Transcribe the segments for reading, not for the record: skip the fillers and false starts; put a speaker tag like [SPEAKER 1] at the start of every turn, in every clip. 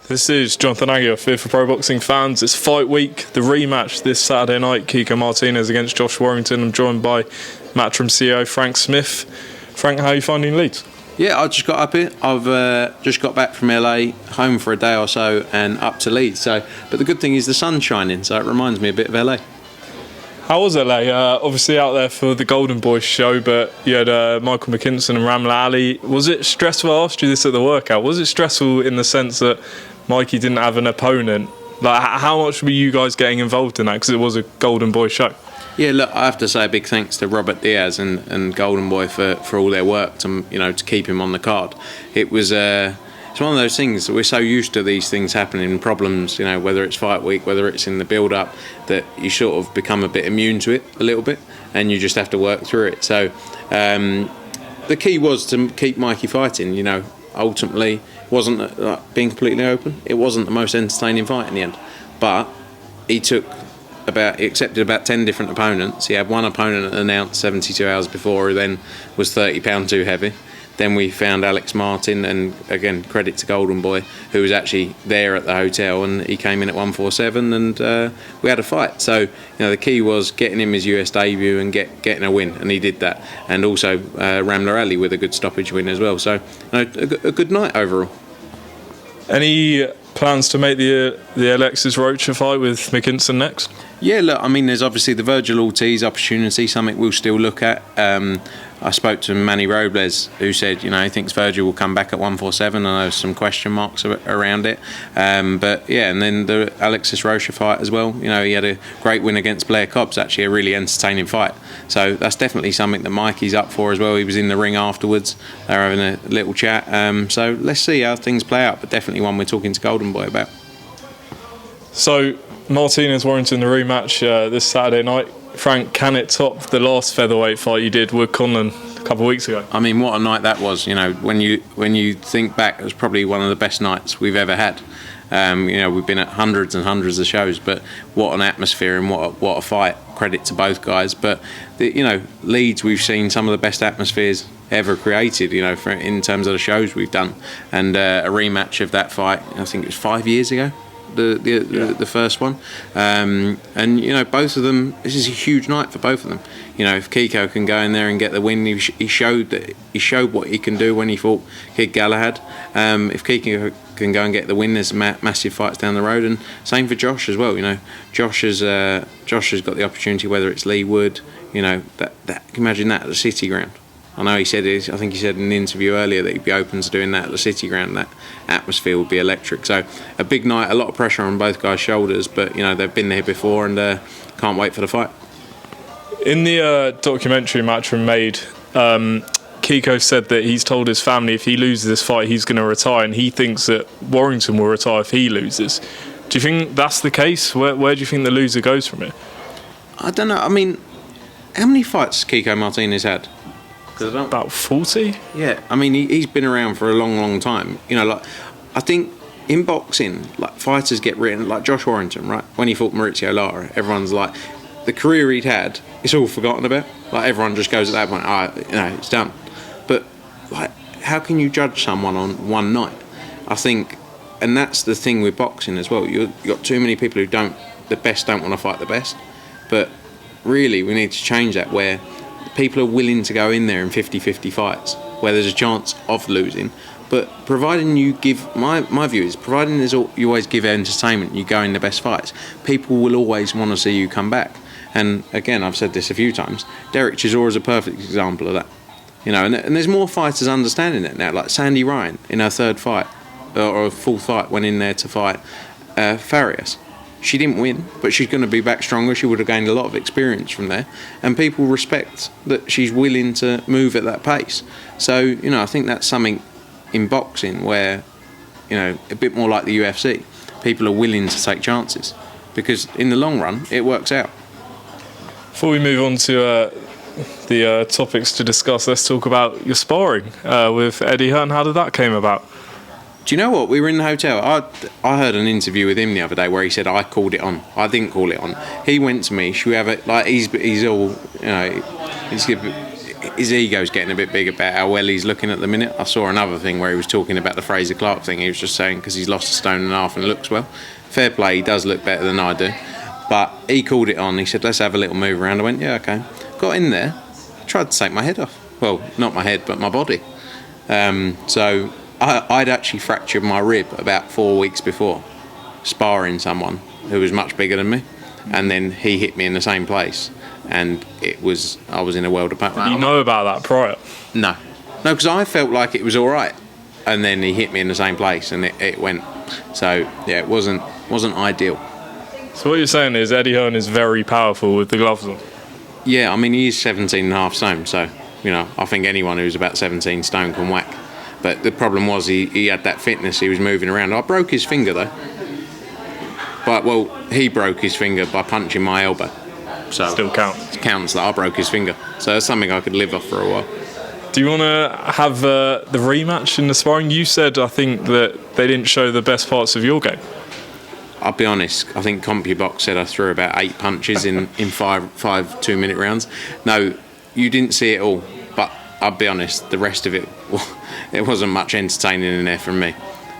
[SPEAKER 1] This is Jonathan Aguiar, here for Pro Boxing Fans. It's fight week, the rematch this Saturday night, Kiko Martinez against Josh Warrington. I'm joined by Matchroom CEO Frank Smith. Frank, how are you finding Leeds?
[SPEAKER 2] Yeah, I just got up here. I've just got back from LA, home for a day or so, and up to Leeds. But the good thing is the sun's shining, so it reminds me a bit of LA.
[SPEAKER 1] How was LA? Obviously out there for the Golden Boy show, but you had Michael McKinson and Ramla Ali. Was it stressful? I asked you this at the workout. Was it stressful in the sense that Mikey didn't have an opponent? Like, how much were you guys getting involved in that? Because it was a Golden Boy show.
[SPEAKER 2] Yeah, look, I have to say a big thanks to Robert Diaz and Golden Boy for all their work to keep him on the card. It was it's one of those things that we're so used to these things happening, problems, whether it's fight week, whether it's in the build-up, that you sort of become a bit immune to it a little bit, and you just have to work through it. So the key was to keep Mikey fighting. Ultimately, it wasn't being completely open. It wasn't the most entertaining fight in the end, but he accepted about 10 different opponents. He had one opponent announced 72 hours before, who then was 30 pounds too heavy. Then we found Alex Martin, and again, credit to Golden Boy, who was actually there at the hotel, and he came in at 147, and we had a fight. So, the key was getting him his US debut and getting a win, and he did that. And also Ramla Ali with a good stoppage win as well. So, a good night overall.
[SPEAKER 1] Any plans to make the Alexis Rocha fight with McKinson next?
[SPEAKER 2] Yeah, look, there's obviously the Virgil Ortiz opportunity, something we'll still look at. I spoke to Manny Robles, who said, he thinks Virgil will come back at 147. I know there's some question marks around it. But yeah, and then the Alexis Rocha fight as well. He had a great win against Blair Cobbs, actually a really entertaining fight. So that's definitely something that Mikey's up for as well. He was in the ring afterwards. They were having a little chat. So let's see how things play out, but definitely one we're talking to Golden Boy about.
[SPEAKER 1] So Martinez Warrington, the rematch this Saturday night. Frank, can it top the last featherweight fight you did with Conlan a couple of weeks ago?
[SPEAKER 2] What a night that was. When you think back, it was probably one of the best nights we've ever had. We've been at hundreds and hundreds of shows, but what an atmosphere and what a fight. Credit to both guys. But Leeds, we've seen some of the best atmospheres ever created. In terms of the shows we've done, and a rematch of that fight. I think it was 5 years ago. The first one, and both of them. This is a huge night for both of them. If Kiko can go in there and get the win, he showed what he can do when he fought Kid Galahad. If Kiko can go and get the win, there's massive fights down the road, and same for Josh as well. Josh has got the opportunity, whether it's Lee Wood. Imagine that at the City Ground. I know I think he said in an interview earlier that he'd be open to doing that at the City Ground. That atmosphere would be electric. So a big night, a lot of pressure on both guys' shoulders, but they've been there before, and can't wait for the fight.
[SPEAKER 1] In the documentary Matchroom made, Kiko said that he's told his family if he loses this fight, he's going to retire, and he thinks that Warrington will retire if he loses. Do you think that's the case? Where do you think the loser goes from it?
[SPEAKER 2] I don't know. How many fights has Kiko Martinez had?
[SPEAKER 1] About 40?
[SPEAKER 2] Yeah, he's been around for a long, long time. I think in boxing, fighters get written, like Josh Warrington, right? When he fought Maurizio Lara, everyone's like, the career he'd had, it's all forgotten about. Everyone just goes at that point, it's done. But, how can you judge someone on one night? I think, and that's the thing with boxing as well. You've got too many people who the best don't want to fight the best. But really, we need to change that, where people are willing to go in there in 50-50 fights where there's a chance of losing, but providing you give, my view is, providing you always give entertainment, you go in the best fights, people will always want to see you come back. And again, I've said this a few times, Derek Chisora is a perfect example of that. And there's more fighters understanding it now, like Sandy Ryan in her third fight, or fourth fight, went in there to fight Farias. She didn't win, but she's going to be back stronger. She would have gained a lot of experience from there. And people respect that she's willing to move at that pace. So, I think that's something in boxing where, a bit more like the UFC, people are willing to take chances. Because in the long run, it works out.
[SPEAKER 1] Before we move on to the topics to discuss, let's talk about your sparring with Eddie Hearn. How did that came about?
[SPEAKER 2] Do you know what? We were in the hotel. I heard an interview with him the other day where he said I called it on. I didn't call it on. He went to me. Should we have it? He's all his ego's getting a bit big about how well he's looking at the minute. I saw another thing where he was talking about the Fraser Clark thing. He was just saying because he's lost 1.5 stone and looks well. Fair play, he does look better than I do. But he called it on. He said, let's have a little move around. I went, yeah, okay. Got in there, tried to take my head off. Well, not my head, but my body. So I'd actually fractured my rib about 4 weeks before, sparring someone who was much bigger than me. And then he hit me in the same place. And I was in a world of pain.
[SPEAKER 1] Did you know about that prior?
[SPEAKER 2] No, because I felt like it was all right, and then he hit me in the same place, and it went. So yeah, it wasn't ideal.
[SPEAKER 1] So what you're saying is Eddie Hearn is very powerful with the gloves on.
[SPEAKER 2] Yeah, I mean he is 17.5 stone, so I think anyone who's about 17 stone can whack. But the problem was he had that fitness. He was moving around. I broke his finger though. But he broke his finger by punching my elbow. So
[SPEAKER 1] still counts.
[SPEAKER 2] It counts that I broke his finger. So that's something I could live off for a while.
[SPEAKER 1] Do you want to have the rematch in the sparring? You said, I think, that they didn't show the best parts of your game.
[SPEAKER 2] I'll be honest, I think CompuBox said I threw about 8 punches in 5 2-minute rounds. No, you didn't see it all. But I'll be honest, the rest of it, it wasn't much entertaining in there from me.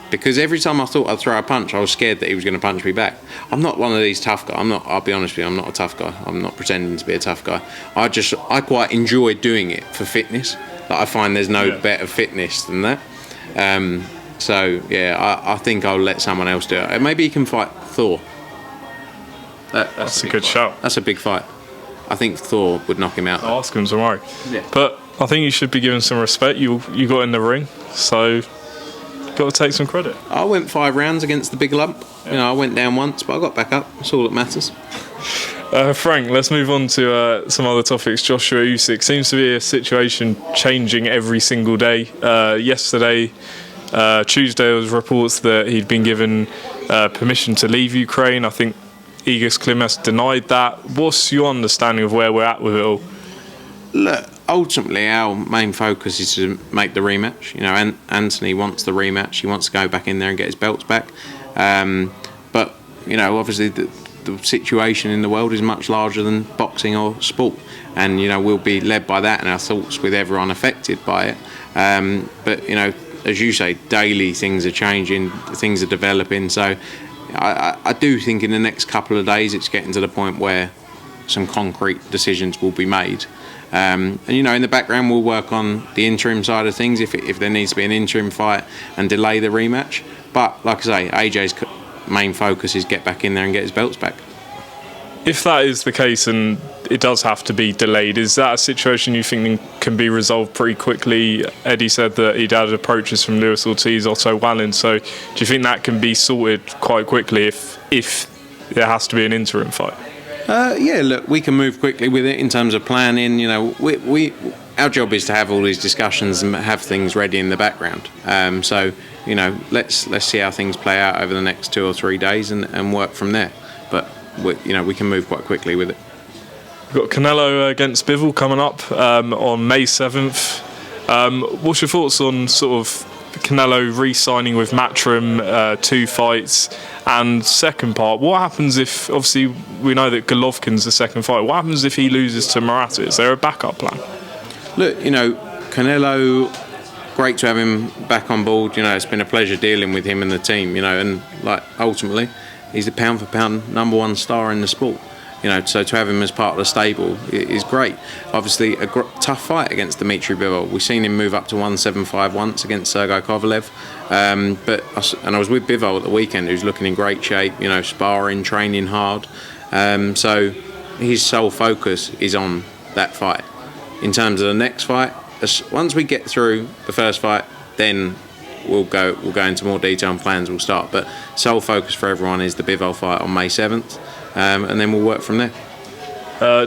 [SPEAKER 2] Because every time I thought I'd throw a punch, I was scared that he was going to punch me back. I'm not one of these tough guys. I'll be honest with you, I'm not a tough guy. I'm not pretending to be a tough guy. I quite enjoy doing it for fitness. Like, I find there's no better fitness than that. So, yeah, I think I'll let someone else do it. Maybe he can fight Thor.
[SPEAKER 1] That's a good shout.
[SPEAKER 2] That's a big fight. I think Thor would knock him out.
[SPEAKER 1] I'll ask him tomorrow.
[SPEAKER 2] Yeah.
[SPEAKER 1] But I think you should be given some respect. You got in the ring, so got to take some credit.
[SPEAKER 2] I went 5 rounds against the big lump. I went down once, but I got back up. That's all that matters.
[SPEAKER 1] Frank, let's move on to some other topics. Joshua Usyk seems to be a situation changing every single day. Yesterday, Tuesday, there was reports that he'd been given permission to leave Ukraine. I think Igor Klimas denied that. What's your understanding of where we're at with it all?
[SPEAKER 2] Look, ultimately our main focus is to make the rematch. And Anthony wants the rematch. He wants to go back in there and get his belts back. But obviously the situation in the world is much larger than boxing or sport, and we'll be led by that and our thoughts with everyone affected by it. But as you say, daily things are changing, things are developing. So I do think in the next couple of days it's getting to the point where some concrete decisions will be made. And in the background we'll work on the interim side of things if there needs to be an interim fight and delay the rematch. But like I say, AJ's main focus is get back in there and get his belts back.
[SPEAKER 1] If that is the case and it does have to be delayed, is that a situation you think can be resolved pretty quickly? Eddie said that he'd had approaches from Lewis Ortiz, Otto Wallin, so do you think that can be sorted quite quickly if there has to be an interim fight?
[SPEAKER 2] Yeah, look, we can move quickly with it in terms of planning. Our job is to have all these discussions and have things ready in the background. So let's see how things play out over the next 2 or 3 days and work from there. But we can move quite quickly with it.
[SPEAKER 1] We've got Canelo against Bivol coming up on May 7th. What's your thoughts on sort of Canelo re-signing with Matchroom, 2 fights? And second part, what happens if, obviously we know that Golovkin's the second fight, what happens if he loses to Murata? Is there a backup plan?
[SPEAKER 2] Look, Canelo, great to have him back on board. It's been a pleasure dealing with him and the team, and ultimately he's a pound for pound #1 star in the sport. So to have him as part of the stable is great. Obviously, a tough fight against Dmitry Bivol. We've seen him move up to 175 once against Sergey Kovalev. I was with Bivol at the weekend, who's looking in great shape, sparring, training hard. So his sole focus is on that fight. In terms of the next fight, once we get through the first fight, then we'll go into more detail and plans will start. But sole focus for everyone is the Bivol fight on May 7th. And then we'll work from there.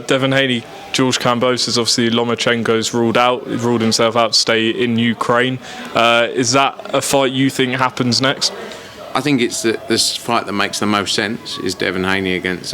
[SPEAKER 1] Devin Haney, George Kambosos, obviously Lomachenko's ruled himself out to stay in Ukraine. Is that a fight you think happens next?
[SPEAKER 2] I think it's this fight that makes the most sense is Devin Haney against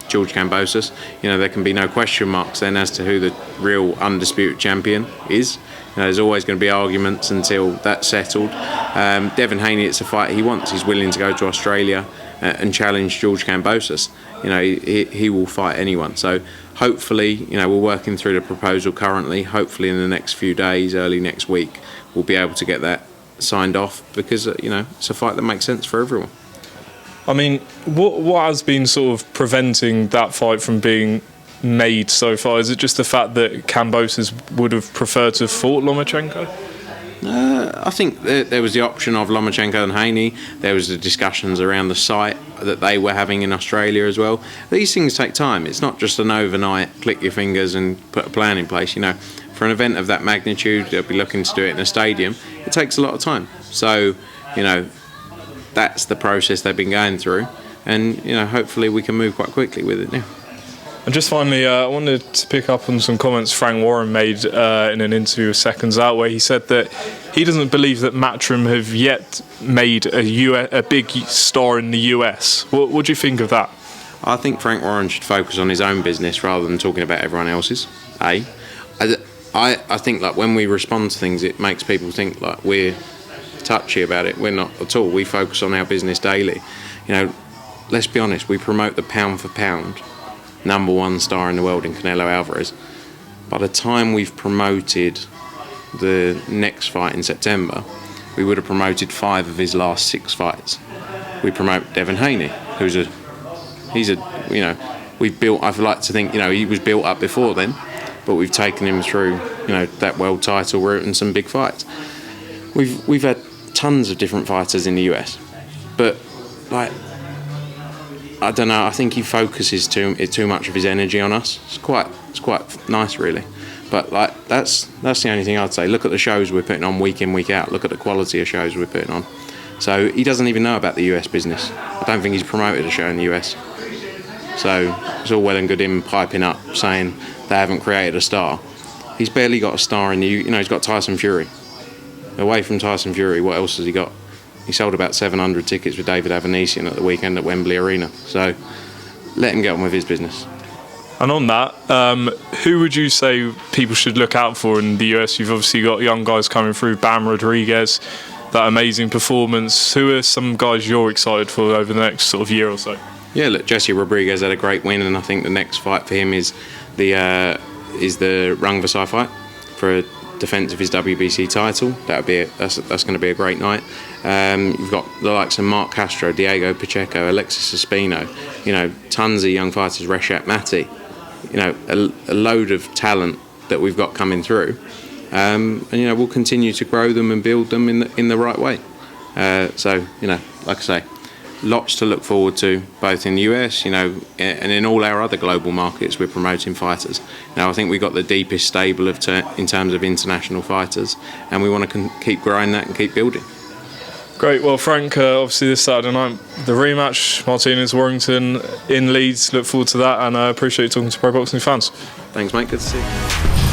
[SPEAKER 2] George Kambosos. There can be no question marks then as to who the real undisputed champion is. There's always going to be arguments until that's settled. Devin Haney, it's a fight he wants. He's willing to go to Australia. and challenge George Kambosos. You know, he will fight anyone. So hopefully, you know, we're working through the proposal currently. Hopefully in the next few days, early next week, we'll be able to get that signed off, because you know, it's a fight that makes sense for everyone.
[SPEAKER 1] I mean, what has been sort of preventing that fight from being made so far? Is it just the fact that Kambosos would have preferred to have fought Lomachenko?
[SPEAKER 2] I think there was the option of Lomachenko and Haney. There was the discussions around the site that they were having in Australia as well. These things take time. It's not just an overnight click your fingers and put a plan in place. You know, for an event of that magnitude, they'll be looking to do it in a stadium. It takes a lot of time. So, you know, that's the process they've been going through, and you know, hopefully we can move quite quickly with it now.
[SPEAKER 1] And just finally, I wanted to pick up on some comments Frank Warren made in an interview with Seconds Out, where he said that he doesn't believe that Matchroom have yet made a big star in the US. What do you think of that?
[SPEAKER 2] I think Frank Warren should focus on his own business rather than talking about everyone else's. I think like when we respond to things, it makes people think like we're touchy about it. We're not at all. We focus on our business daily. You know, let's be honest, we promote the pound for pound #1 star in the world in Canelo Alvarez. By the time we've promoted the next fight in September, we would have promoted 5 of his last 6 fights. We promote Devin Haney, he's a you know, we've built, I'd like to think, you know, he was built up before then, but we've taken him through, you know, that world title route and some big fights. We've had tons of different fighters in the US, but like, I don't know, I think he focuses too much of his energy on us. It's quite nice, really. But like, that's the only thing I'd say. Look at the shows we're putting on week in, week out. Look at the quality of shows we're putting on. So he doesn't even know about the US business. I don't think he's promoted a show in the US. So it's all well and good him piping up saying they haven't created a star. He's barely got a star in the, you know, he's got Tyson Fury. Away from Tyson Fury, what else has he got? He sold about 700 tickets with David Avanesian at the weekend at Wembley Arena. So let him get on with his business.
[SPEAKER 1] And on that, who would you say people should look out for in the US? You've obviously got young guys coming through, Bam Rodriguez, that amazing performance. Who are some guys you're excited for over the next sort of year or so?
[SPEAKER 2] Yeah, look, Jesse Rodriguez had a great win, and I think the next fight for him is the Rungvisai fight for a defence of his WBC title. That's going to be a great night. You've got the likes of Mark Castro, Diego Pacheco, Alexis Espino, you know, tons of young fighters, Reshat Mati, you know, a load of talent that we've got coming through, and you know, we'll continue to grow them and build them in the right way. So you know, like I say, lots to look forward to, both in the US, you know, and in all our other global markets. We're promoting fighters. Now, I think we've got the deepest stable in terms of international fighters, and we want to keep growing that and keep building.
[SPEAKER 1] Great. Well, Frank, obviously this Saturday night, the rematch, Martinez, Warrington in Leeds. Look forward to that, and I appreciate you talking to pro boxing fans.
[SPEAKER 2] Thanks, mate. Good to see you.